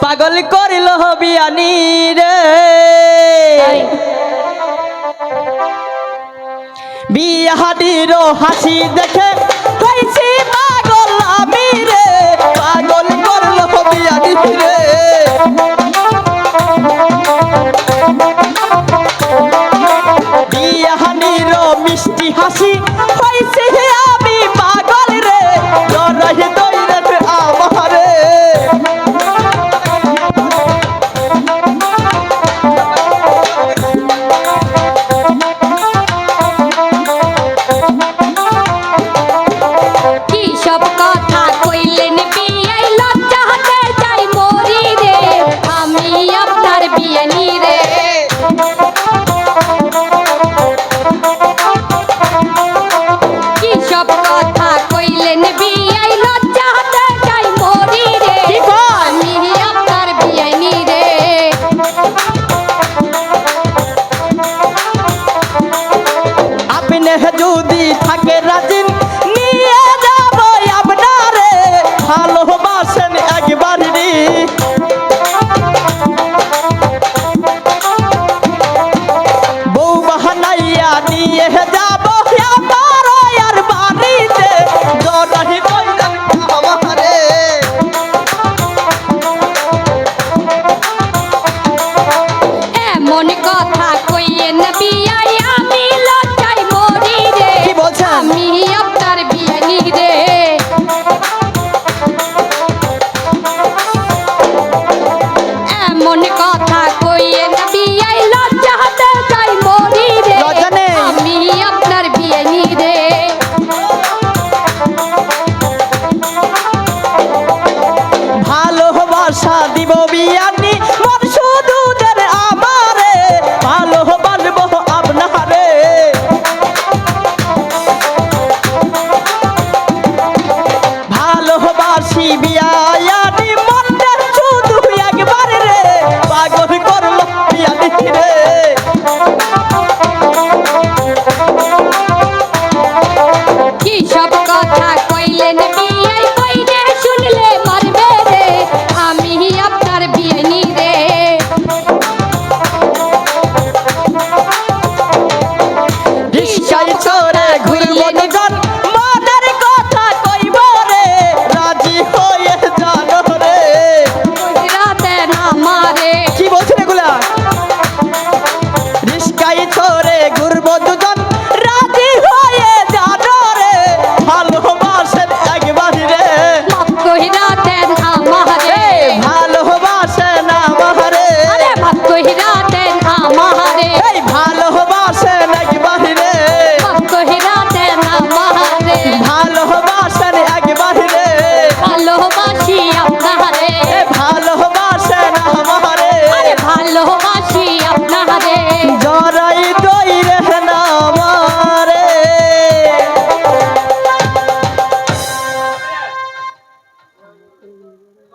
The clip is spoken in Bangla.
পাগল করিল বিয়ানি রে বিয়াহাটির হাসি দেখে হইছি পাগল আমি রে পাগল করল বিয়ানি রে বিয়াহাটির মিষ্টি হাসি হইছি আমি পাগল রে জরহে দইরে আমারে যদি থাকে রাজিন নিয়ে যাব আপনারে ভালোবাসেন একবার রে বউ বাহানাইয়া নিয়ে যাব আমার আর বাড়িতে জড়াহি কইলেন আমারে এমন কথা কইয়ে না বিয়াই আমি লজ্জায় মরি রে কি বলছেন আমি আপনার বিয়ানি রে এমন কথা কইয়ে না বিয়াই লজ্জাতে যাই মরি রে লজ্জা নেই আমি আপনার বিয়ানি রে ভালোবাসা